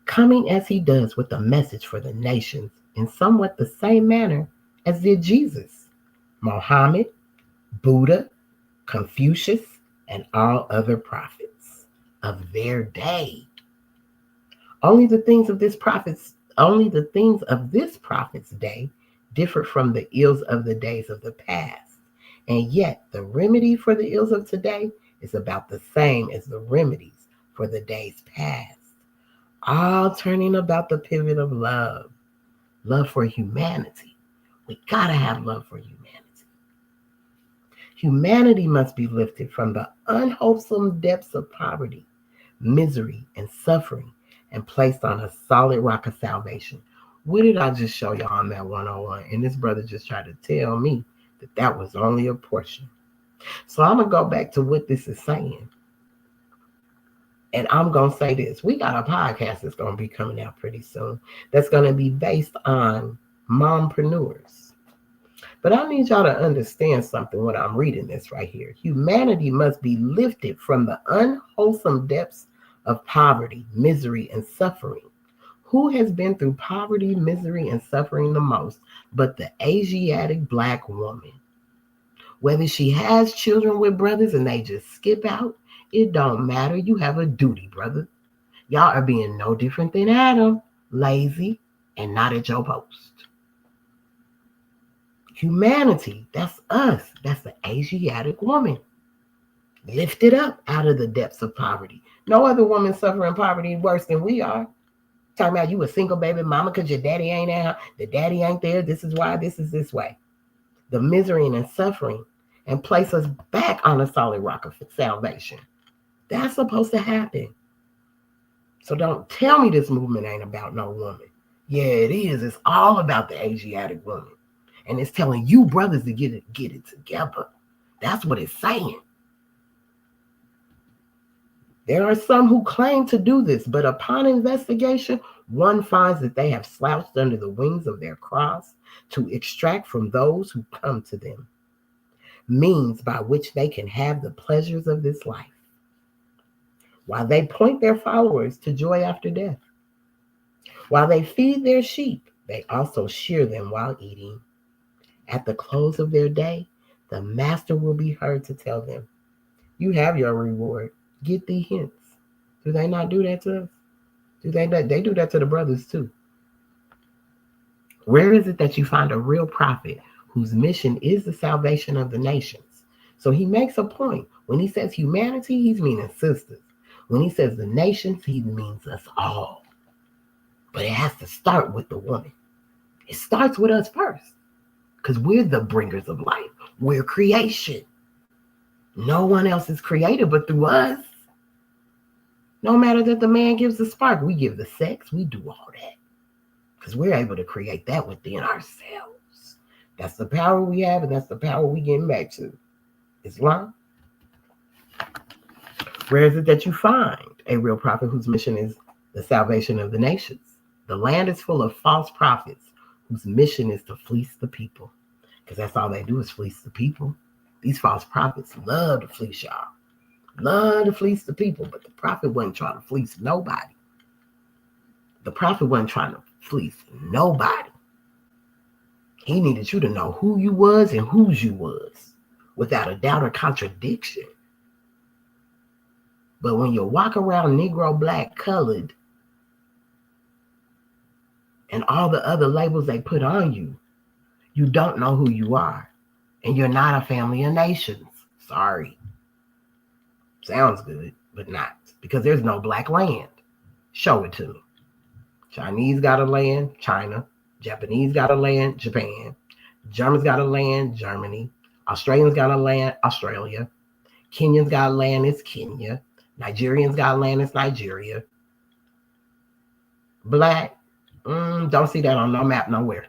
[SPEAKER 1] coming as he does with a message for the nations in somewhat the same manner as did Jesus, Mohammed, Buddha, Confucius, and all other prophets of their day. Only the things of this prophet's day differ from the ills of the days of the past. And yet the remedy for the ills of today is about the same as the remedies for the days past. All turning about the pivot of love. Love for humanity. We gotta have love for humanity. Humanity must be lifted from the unwholesome depths of poverty, misery, and suffering and placed on a solid rock of salvation. What did I just show y'all on that 101? And this brother just tried to tell me that was only a portion. So I'm going to go back to what this is saying. And I'm going to say this. We got a podcast that's going to be coming out pretty soon that's going to be based on mompreneurs. But I need y'all to understand something when I'm reading this right here. Humanity must be lifted from the unwholesome depths of poverty, misery, and suffering. Who has been through poverty, misery, and suffering the most but the Asiatic Black woman? Whether she has children with brothers and they just skip out, it don't matter. You have a duty, brother. Y'all are being no different than Adam, lazy and not at your post. Humanity, that's us. That's the Asiatic woman. Lifted up out of the depths of poverty. No other woman suffering poverty worse than we are. Talking about you a single baby mama because your daddy ain't out. The daddy ain't there. This is why. This is this way. The misery and suffering and place us back on a solid rock of salvation. That's supposed to happen. So don't tell me this movement ain't about no woman. Yeah, it is. It's all about the Asiatic woman. And it's telling you brothers to get it together. That's what it's saying. There are some who claim to do this, but upon investigation, one finds that they have slouched under the wings of their cross to extract from those who come to them means by which they can have the pleasures of this life, while they point their followers to joy after death. While they feed their sheep, they also shear them while eating. At the close of their day, the master will be heard to tell them, "You have your reward. Get thee hence." Do they not do that to us? Do they not? They do that to the brothers too. Where is it that you find a real prophet whose mission is the salvation of the nations? So he makes a point. When he says humanity, he's meaning sisters. When he says the nations, he means us all. But it has to start with the woman. It starts with us first. Because we're the bringers of life. We're creation. No one else is created but through us. No matter that the man gives the spark, we give the sex, we do all that. Because we're able to create that within ourselves. That's the power we have, and that's the power we getting back to. Islam. Where is it that you find a real prophet whose mission is the salvation of the nations? The land is full of false prophets whose mission is to fleece the people. Because that's all they do is fleece the people. These false prophets love to fleece y'all. Love to fleece the people, but the prophet wasn't trying to fleece nobody. The prophet wasn't trying to fleece nobody. He needed you to know who you was and whose you was, without a doubt or contradiction. But when you walk around Negro, Black, Colored, and all the other labels they put on you, you don't know who you are. And you're not a family of nations. Sorry. Sounds good, but not. because there's no black land. Show it to me. Chinese got a land, China. Japanese got a land, Japan. Germans got a land, Germany. Australians got a land, Australia. Kenyans got a land, it's Kenya. Nigerians got a land, it's Nigeria. Black, don't see that on no map nowhere.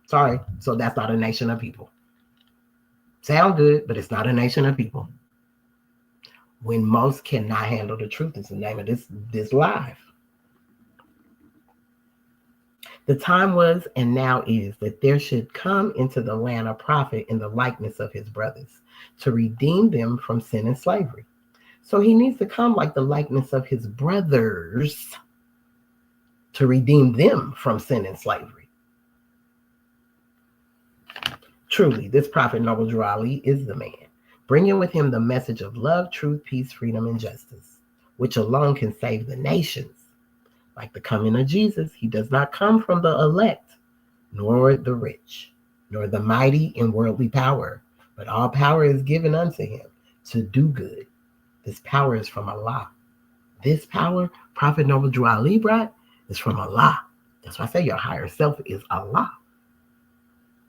[SPEAKER 1] Sorry, so that's not a nation of people. Sound good, but it's not a nation of people. When most cannot handle the truth is the name of this live. The time was and now is that there should come into the land a prophet in the likeness of his brothers to redeem them from sin and slavery. So he needs to come like the likeness of his brothers to redeem them from sin and slavery. Truly, this prophet Noble Drew Ali is the man, bringing with him the message of love, truth, peace, freedom, and justice, which alone can save the nations. Like the coming of Jesus, he does not come from the elect, nor the rich, nor the mighty in worldly power, but all power is given unto him to do good. This power is from Allah. This power Prophet Noble Drew Ali brought is from Allah. That's why I say your higher self is Allah.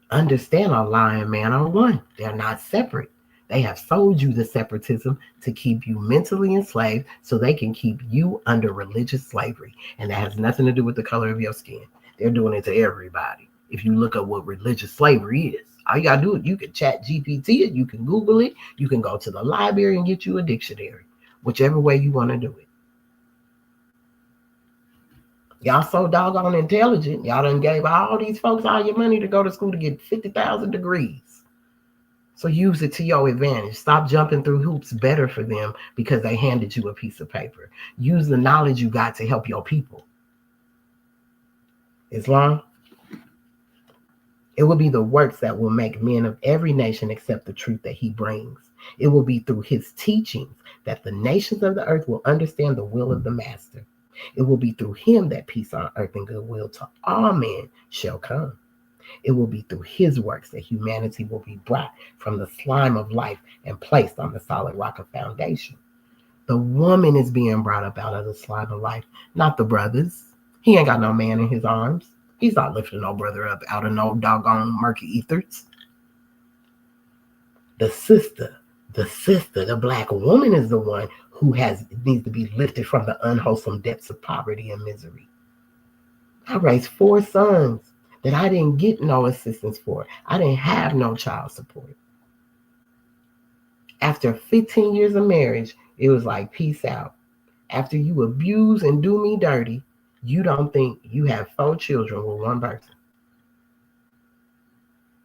[SPEAKER 1] Understand Allah and man are one. They're not separate. They have sold you the separatism to keep you mentally enslaved so they can keep you under religious slavery. And that has nothing to do with the color of your skin. They're doing it to everybody. If you look at what religious slavery is, all you gotta do is you can chat GPT it, you can Google it, you can go to the library and get you a dictionary, whichever way you want to do it. Y'all so doggone intelligent. Y'all done gave all these folks all your money to go to school to get 50,000 degrees. So use it to your advantage. Stop jumping through hoops better for them because they handed you a piece of paper. Use the knowledge you got to help your people. Islam, it will be the works that will make men of every nation accept the truth that he brings. It will be through his teachings that the nations of the earth will understand the will of the master. It will be through him that peace on earth and goodwill to all men shall come. It will be through his works that humanity will be brought from the slime of life and placed on the solid rock of foundation. The woman is being brought up out of the slime of life, not the brothers. He ain't got no man in his arms. He's not lifting no brother up out of no doggone murky ethers. The sister, the black woman is the one who needs to be lifted from the unwholesome depths of poverty and misery. I raised 4 sons that I didn't get no assistance for. I didn't have no child support. After 15 years of marriage, it was like, peace out. After you abuse and do me dirty, you don't think you have 4 children with one person.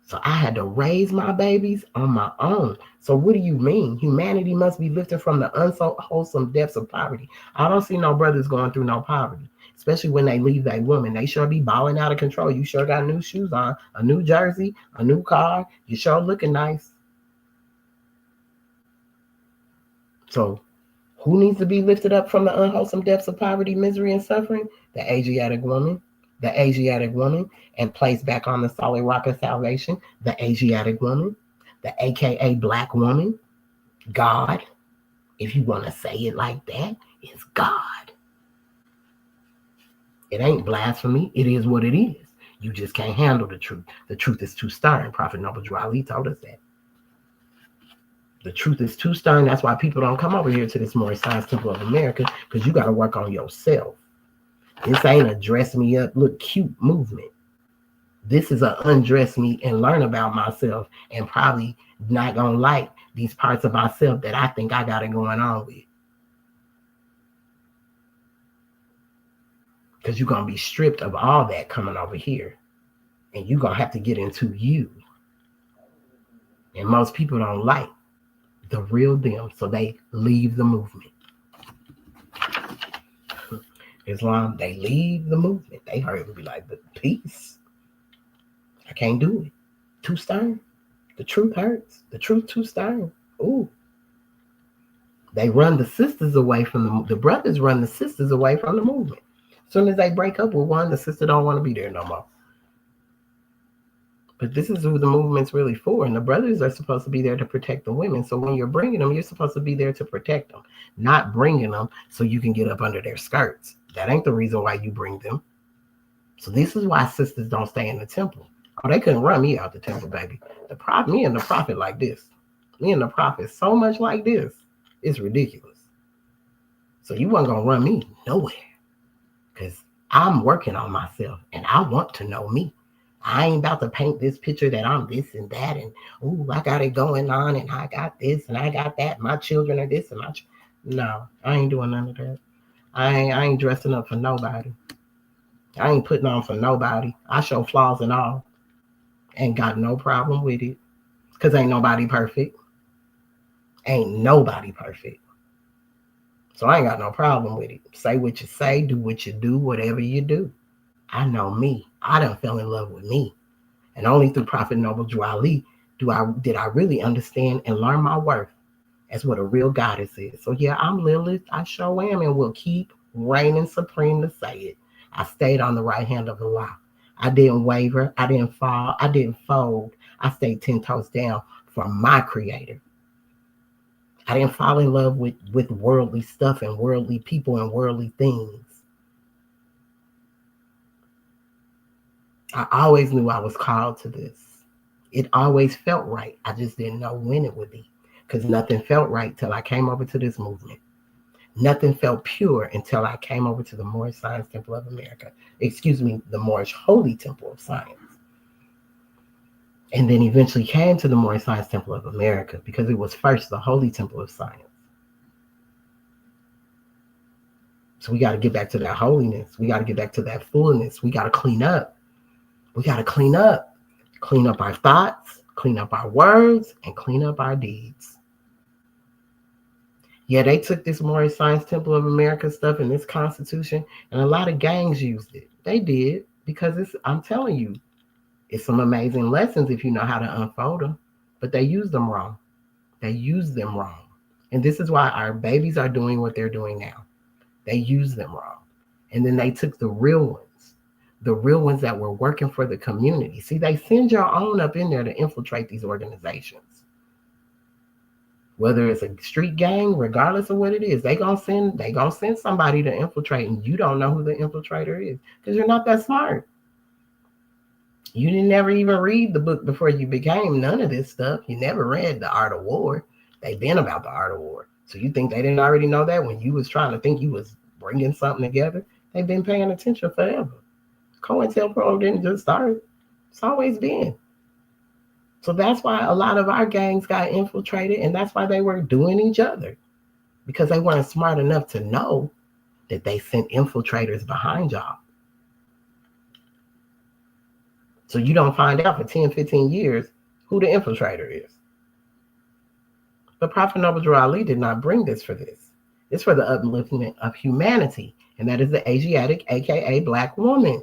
[SPEAKER 1] So I had to raise my babies on my own. So what do you mean? Humanity must be lifted from the unwholesome depths of poverty. I don't see no brothers going through no poverty, especially when they leave that woman. They sure be balling out of control. You sure got new shoes on, a new jersey, a new car. You sure looking nice. So who needs to be lifted up from the unwholesome depths of poverty, misery, and suffering? The Asiatic woman. The Asiatic woman, and placed back on the solid rock of salvation, the Asiatic woman, the AKA black woman, God, if you want to say it like that, is God. It ain't blasphemy. It is what it is. You just can't handle the truth. The truth is too stern. Prophet Noble Drew Ali told us that. The truth is too stern. That's why people don't come over here to this Moorish Science Temple of America, because you got to work on yourself. This ain't a dress me up, look cute movement. This is a undress me and learn about myself, and probably not gonna like these parts of myself that I think I got it going on with. Because you're gonna be stripped of all that coming over here. And you're gonna have to get into you. And most people don't like the real them, so they leave the movement. Islam, they leave the movement. They heard it be like, the peace. I can't do it. Too stern. The truth hurts. The truth too stern. Ooh. They run the sisters away from the brothers run the sisters away from the movement. As soon as they break up with one, the sister don't want to be there no more. But this is who the movement's really for. And the brothers are supposed to be there to protect the women. So when you're bringing them, you're supposed to be there to protect them, not bringing them so you can get up under their skirts. That ain't the reason why you bring them. So this is why sisters don't stay in the temple. Oh, they couldn't run me out the temple, baby. Me and the prophet like this. Me and the prophet so much like this. It's ridiculous. So you weren't going to run me nowhere. Because I'm working on myself and I want to know me. I ain't about to paint this picture that I'm this and that and I got it going on and I got this and I got that. My children are this and no, I ain't doing none of that. I ain't dressing up for nobody. I ain't putting on for nobody. I show flaws and all. Ain't got no problem with it. Because ain't nobody perfect. Ain't nobody perfect. So I ain't got no problem with it. Say what you say, do what you do, whatever you do. I know me. I done fell in love with me. And only through Prophet Noble Drew Ali did I really understand and learn my worth as what a real goddess is. So yeah, I'm Lilith. I sure am and will keep reigning supreme to say it. I stayed on the right hand of the law. I didn't waver. I didn't fall. I didn't fold. I stayed 10 toes down for my creator. I didn't fall in love with worldly stuff and worldly people and worldly things. I always knew I was called to this. It always felt right. I just didn't know when it would be because nothing felt right till I came over to this movement. Nothing felt pure until I came over to the Moorish Science Temple of America. The Moorish Holy Temple of Science. And then eventually came to the Moorish Science Temple of America because it was first the Holy Temple of Science. So we got to get back to that holiness. We got to get back to that fullness. We got to clean up. We got to clean up. Clean up our thoughts, clean up our words, and clean up our deeds. Yeah, they took this Moorish Science Temple of America stuff in this Constitution, and a lot of gangs used it. They did, because I'm telling you, it's some amazing lessons if you know how to unfold them, but they use them wrong. They use them wrong. And this is why our babies are doing what they're doing now. They use them wrong. And then they took the real ones that were working for the community. See, they send your own up in there to infiltrate these organizations. Whether it's a street gang, regardless of what it is, they gonna send somebody to infiltrate, and you don't know who the infiltrator is because you're not that smart. You didn't never even read the book before you became none of this stuff. You never read The Art of War. They've been about the art of war. So you think they didn't already know that when you was trying to think you was bringing something together? They've been paying attention forever. COINTELPRO didn't just start. It's always been. So that's why a lot of our gangs got infiltrated, and that's why they were doing each other, because they weren't smart enough to know that they sent infiltrators behind y'all. So you don't find out for 10, 15 years who the infiltrator is. But Prophet Noble Drew Ali did not bring this for this. It's for the upliftment of humanity, and that is the Asiatic, aka Black woman.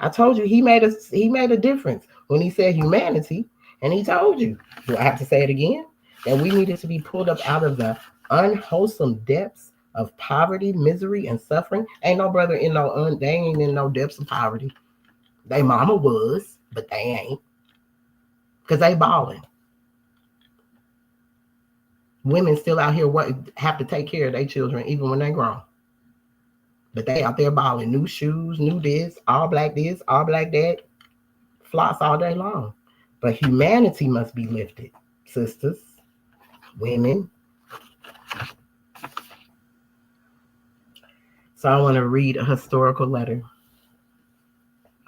[SPEAKER 1] I told you he made a difference when he said humanity, and he told you, do I have to say it again? That we needed to be pulled up out of the unwholesome depths of poverty, misery, and suffering. Ain't no brother they ain't in no depths of poverty. They mama was, but they ain't. Because they balling. Women still out here have to take care of their children even when they grown. But they out there balling. New shoes, new this, all black that. Floss all day long. But humanity must be lifted, sisters, women. So I want to read a historical letter.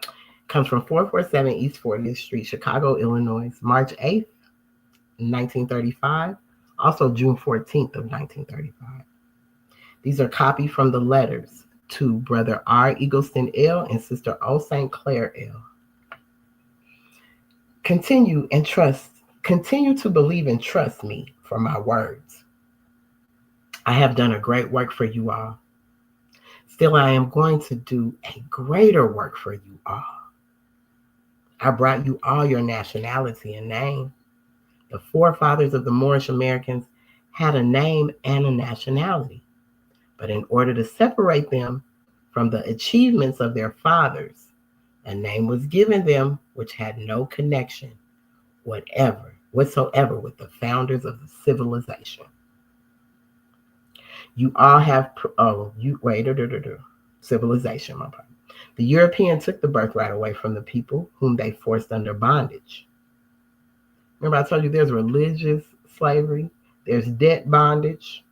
[SPEAKER 1] It comes from 447 East 40th Street, Chicago, Illinois, March 8th, 1935. Also June 14th of 1935. These are copied from the letters to Brother R. Eagleston L. and Sister O. St. Clair L. Continue to believe and trust me for my words. I have done a great work for you all. Still, I am going to do a greater work for you all. I brought you all your nationality and name. The forefathers of the Moorish Americans had a name and a nationality. But in order to separate them from the achievements of their fathers, A name was given them which had no connection whatsoever with the founders of the civilization. You all have civilization, my pardon. The European took the birthright away from the people whom they forced under bondage. Remember, I told you there's religious slavery, there's debt bondage.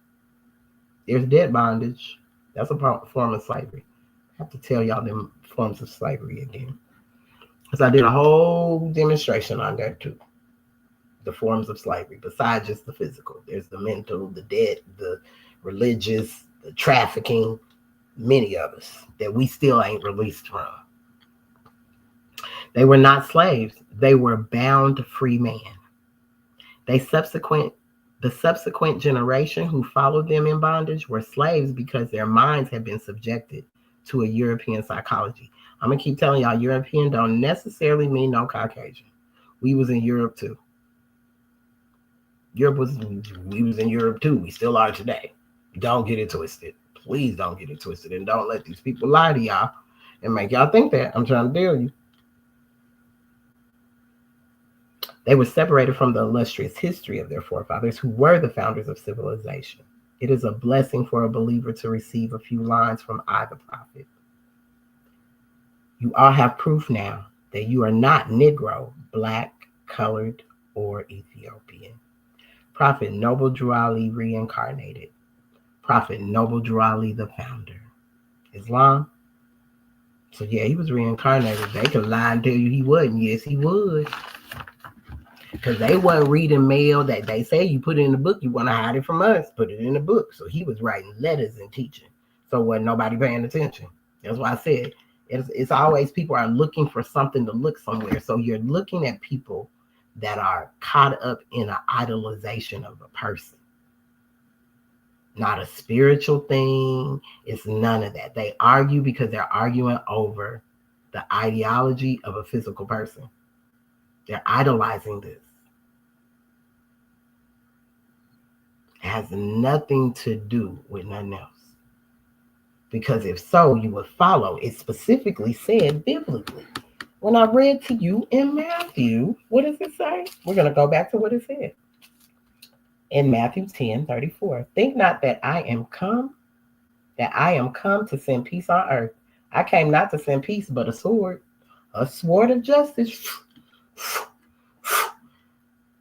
[SPEAKER 1] There's debt bondage. That's a form of slavery. I have to tell y'all them forms of slavery again. Because I did a whole demonstration on that too. The forms of slavery, besides just the physical. There's the mental, the debt, the religious, the trafficking, many of us that we still ain't released from. They were not slaves. They were bound free man. The subsequent generation who followed them in bondage were slaves because their minds had been subjected to a European psychology. I'm going to keep telling y'all, European don't necessarily mean no Caucasian. We was in Europe too. We was in Europe too. We still are today. Don't get it twisted. Please don't get it twisted. And don't let these people lie to y'all and make y'all think that. I'm trying to tell you. They were separated from the illustrious history of their forefathers who were the founders of civilization. It is a blessing for a believer to receive a few lines from I, the prophet. You all have proof now that you are not Negro, Black, Colored, or Ethiopian. Prophet Noble Drew Ali reincarnated. Prophet Noble Drew Ali, the founder. Islam? So yeah, he was reincarnated. They could lie and tell you he wasn't. Yes, he would. Because they wasn't reading mail that they say you put it in the book. You want to hide it from us. Put it in the book. So he was writing letters and teaching. So wasn't nobody paying attention. That's why I said it's always people are looking for something to look somewhere. So you're looking at people that are caught up in an idolization of a person. Not a spiritual thing. It's none of that. They argue because they're arguing over the ideology of a physical person. They're idolizing this. It has nothing to do with nothing else. Because if so, you would follow. It specifically said biblically. When I read to you in Matthew, what does it say? We're going to go back to what it said. In Matthew 10:34, think not that I am come to send peace on earth. I came not to send peace, but a sword of justice.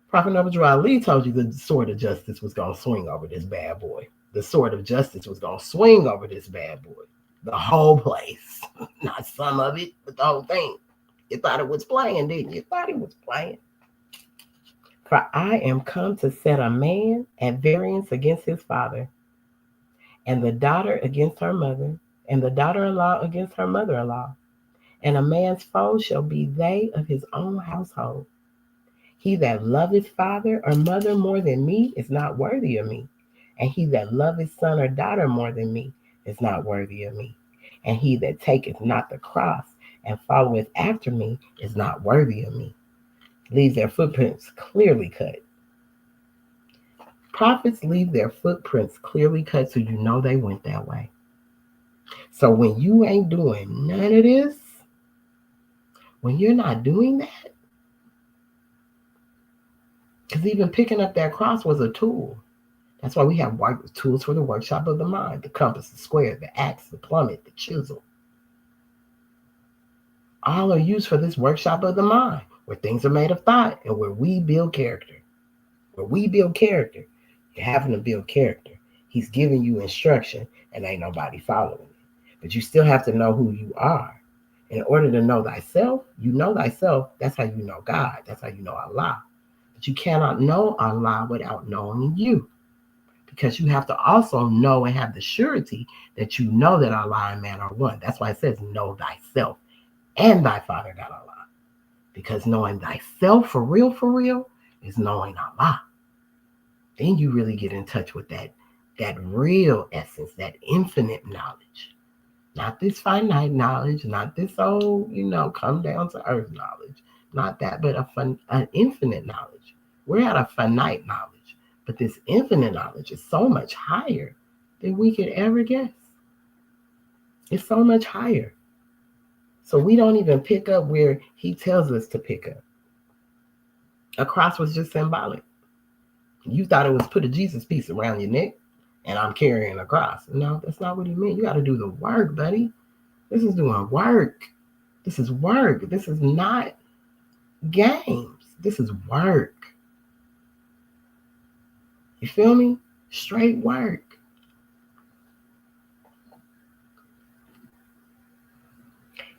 [SPEAKER 1] Prophet Noble Drew Ali told you the sword of justice was going to swing over this bad boy. The sword of justice was going to swing over this bad boy. The whole place. Not some of it, but the whole thing. You thought it was playing, didn't you? You thought it was playing. For I am come to set a man at variance against his father, and the daughter against her mother, and the daughter-in-law against her mother-in-law. And a man's foes shall be they of his own household. He that loveth father or mother more than me is not worthy of me. And he that loveth son or daughter more than me is not worthy of me. And he that taketh not the cross and followeth after me is not worthy of me. Leave their footprints clearly cut. Prophets leave their footprints clearly cut so you know they went that way. So when you ain't doing none of this, when you're not doing that, because even picking up that cross was a tool. That's why we have tools for the workshop of the mind: the compass, the square, the axe, the plummet, the chisel. All are used for this workshop of the mind, where things are made of thought and where we build character. Where we build character, you're having to build character. He's giving you instruction and ain't nobody following it. But you still have to know who you are. In order to know thyself, you know thyself. That's how you know God. That's how you know Allah. But you cannot know Allah without knowing you. Because you have to also know and have the surety that you know that Allah and man are one. That's why it says, know thyself and thy Father God Allah. Because knowing thyself for real, is knowing Allah. Then you really get in touch with that real essence, that infinite knowledge. Not this finite knowledge, not this old, come down to earth knowledge. Not that, but an infinite knowledge. We're at a finite knowledge, but this infinite knowledge is so much higher than we could ever guess. It's so much higher. So we don't even pick up where he tells us to pick up. A cross was just symbolic. You thought it was put a Jesus piece around your neck and I'm carrying a cross. No, that's not what he meant. You got to do the work, buddy. This is doing work. This is work. This is not games. This is work. You feel me? Straight work.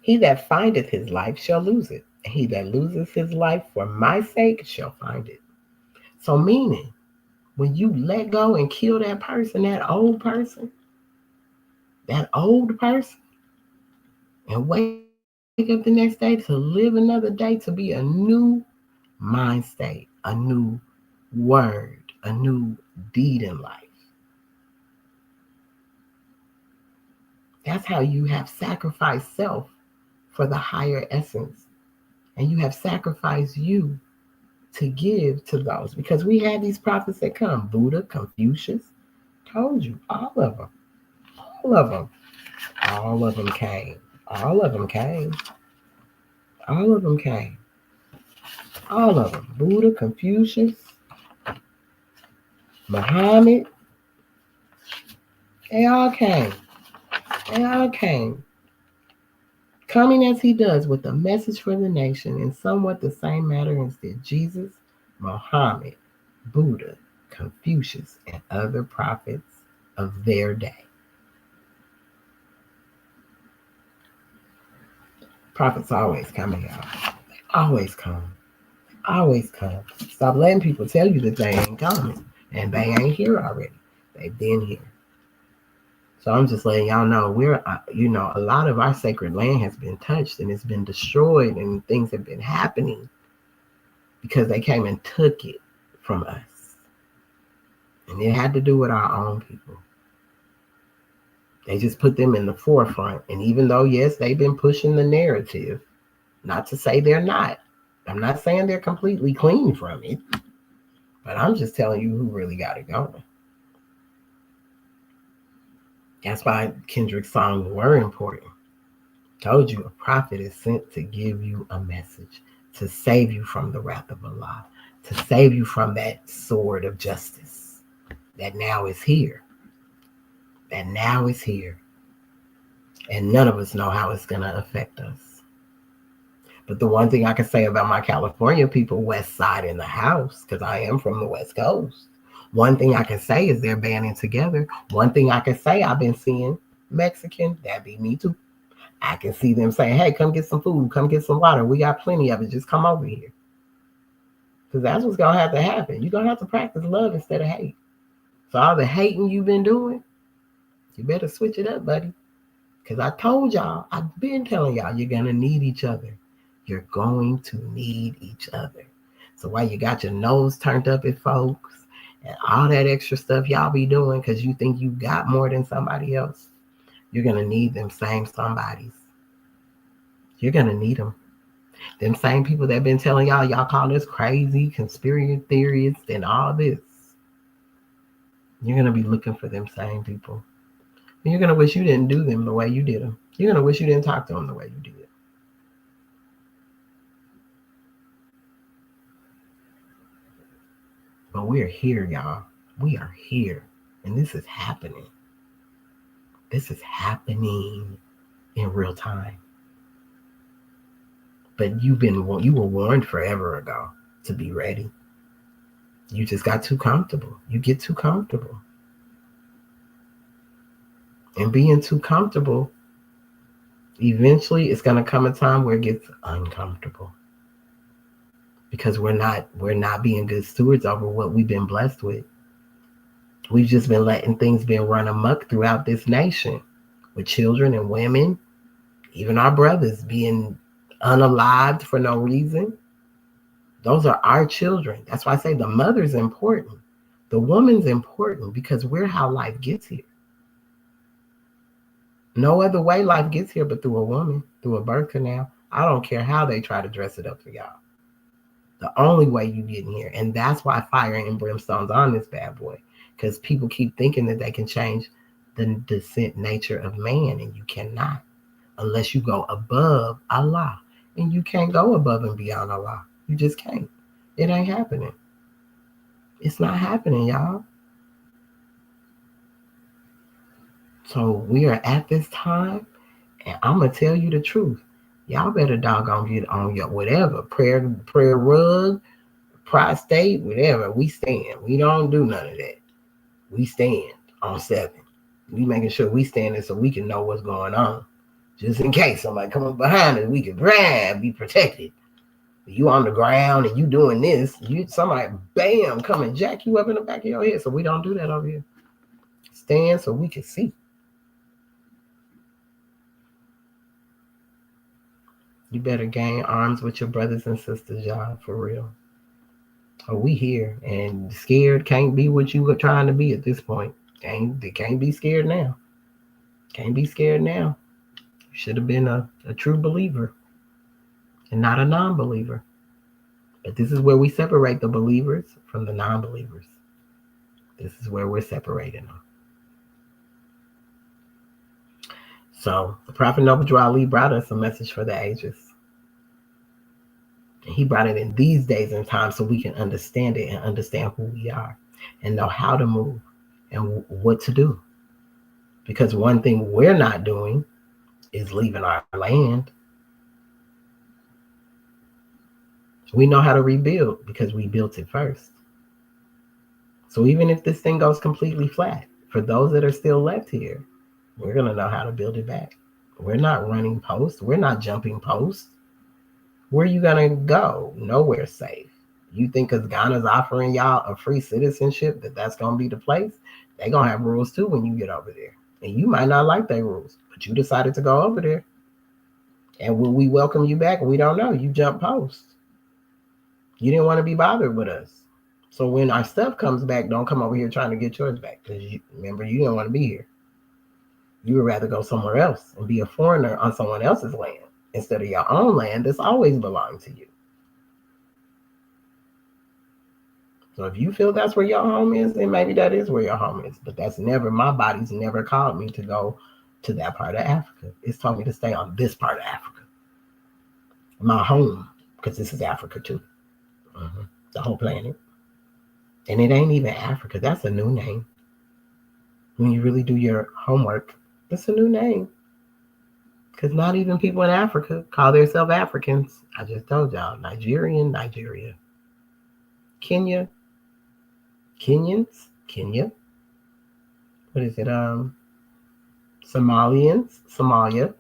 [SPEAKER 1] He that findeth his life shall lose it. And he that loses his life for my sake shall find it. So meaning, when you let go and kill that person, and wake up the next day to live another day, to be a new mind state, a new word, a new deed in life. That's how you have sacrificed self for the higher essence. And you have sacrificed you to give to those. Because we had these prophets that come, Buddha, Confucius, told you, all of them. All of them. All of them came. All of them came. All of them came. All of them. Buddha, Confucius, Muhammad. They all came. They all came. Coming as he does with a message for the nation in somewhat the same manner as did Jesus, Muhammad, Buddha, Confucius, and other prophets of their day. Prophets always coming out. They always come. Always come. Stop letting people tell you that they ain't coming. And they ain't here already. They've been here. So I'm just letting y'all know a lot of our sacred land has been touched and it's been destroyed and things have been happening because they came and took it from us. And it had to do with our own people. They just put them in the forefront. And even though, yes, they've been pushing the narrative, not to say they're not. I'm not saying they're completely clean from it, but I'm just telling you who really got it going. That's why Kendrick's songs were important. Told you, a prophet is sent to give you a message, to save you from the wrath of Allah, to save you from that sword of justice that now is here. That now is here. And none of us know how it's going to affect us. But the one thing I can say about my California people, West Side in the house, because I am from the West Coast, one thing I can say is they're banding together. One thing I can say, I've been seeing Mexican, that be me too. I can see them saying, hey, come get some food, come get some water. We got plenty of it. Just come over here. Because that's what's going to have to happen. You're going to have to practice love instead of hate. So all the hating you've been doing, you better switch it up, buddy. Because I told y'all, I've been telling y'all, you're going to need each other. You're going to need each other. So while you got your nose turned up at folks and all that extra stuff y'all be doing because you think you got more than somebody else, you're going to need them same somebodies. You're going to need them. Them same people that been telling y'all call us crazy, conspiracy theorists, and all this. You're going to be looking for them same people. And you're going to wish you didn't do them the way you did them. You're going to wish you didn't talk to them the way you did. But we're here, y'all. We are here. And this is happening. This is happening in real time. But you were warned forever ago to be ready. You just got too comfortable. You get too comfortable. And being too comfortable, eventually it's going to come a time where it gets uncomfortable. Because we're not being good stewards over what we've been blessed with. We've just been letting things be run amok throughout this nation with children and women, even our brothers being unalived for no reason. Those are our children. That's why I say the mother's important. The woman's important because we're how life gets here. No other way life gets here but through a woman, through a birth canal. I don't care how they try to dress it up for y'all. The only way you get in here. And that's why fire and brimstone's on this bad boy. Because people keep thinking that they can change the descent nature of man, and you cannot. unless you go above Allah. And you can't go above and beyond Allah. You just can't. It ain't happening. It's not happening, y'all. So we are at this time, and I'm gonna tell you the truth. Y'all better doggone get on your whatever prayer rug, prostate, whatever. We stand. We don't do none of that. We stand on 7. We making sure we standing so we can know what's going on. Just in case somebody come up behind us, we can be protected. You on the ground and you doing this, somebody bam come and jack you up in the back of your head. So we don't do that over here. Stand so we can see. You better gain arms with your brothers and sisters, y'all, for real. Oh, we here and scared can't be what you were trying to be at this point. They can't be scared now. Can't be scared now. You should have been a true believer and not a non-believer. But this is where we separate the believers from the non-believers. This is where we're separating them. So the Prophet Noble Ali brought us a message for the ages. And he brought it in these days and times so we can understand it and understand who we are and know how to move and what to do. Because one thing we're not doing is leaving our land. We know how to rebuild because we built it first. So even if this thing goes completely flat, for those that are still left here, we're going to know how to build it back. We're not running posts. We're not jumping posts. Where are you going to go? Nowhere safe. You think because Ghana's offering y'all a free citizenship that's going to be the place? They're going to have rules too when you get over there. And you might not like their rules, but you decided to go over there. And will we welcome you back? We don't know. You jump posts. You didn't want to be bothered with us. So when our stuff comes back, don't come over here trying to get yours back. Because remember, you didn't want to be here. You would rather go somewhere else and be a foreigner on someone else's land instead of your own land that's always belonged to you. So if you feel that's where your home is, then maybe that is where your home is. But that's never, my body's never called me to go to that part of Africa. It's told me to stay on this part of Africa. My home, because this is Africa too. The whole planet. And it ain't even Africa. That's a new name. When you really do your homework, that's a new name. Because not even people in Africa call themselves Africans. I just told y'all. Nigeria. Kenya. Kenyans. Kenya. What is it? Somalians. Somalia.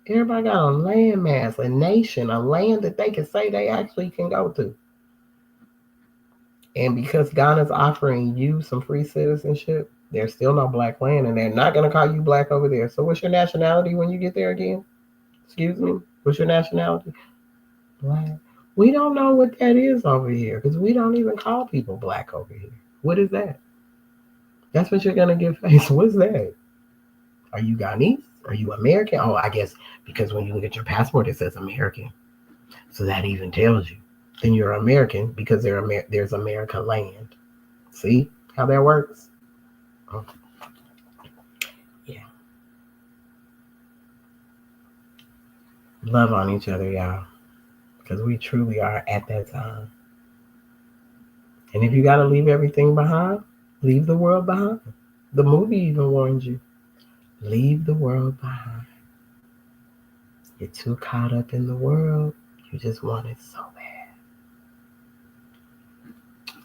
[SPEAKER 1] Everybody got a landmass, a nation, a land that they can say they actually can go to. And because Ghana's offering you some free citizenship, there's still no black land, and they're not going to call you black over there. So what's your nationality when you get there again? Excuse me? What's your nationality? Black. We don't know what that is over here because we don't even call people black over here. What is that? That's what you're going to get faced. What's that? Are you Ghanese? Are you American? Oh, I guess because when you look at your passport, it says American. So that even tells you. Then you're American because there's American land. See how that works? Oh. Yeah. Love on each other, y'all. Because we truly are at that time. And if you got to leave everything behind, leave the world behind. The movie even warned you. Leave the world behind. You're too caught up in the world. You just want it so bad.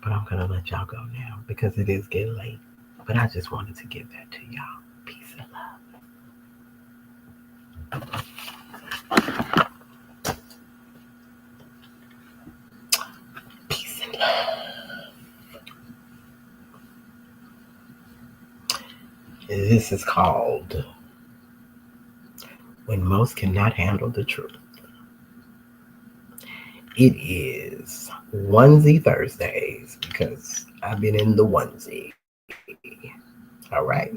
[SPEAKER 1] But I'm going to let y'all go now because it is getting late. But I just wanted to give that to y'all. Peace and love. Peace and love. This is called When Most Cannot Handle the Truth. It is Onesie Thursdays because I've been in the onesie. All right.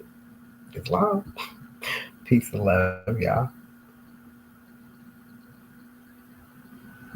[SPEAKER 1] It's long. Peace and love, y'all.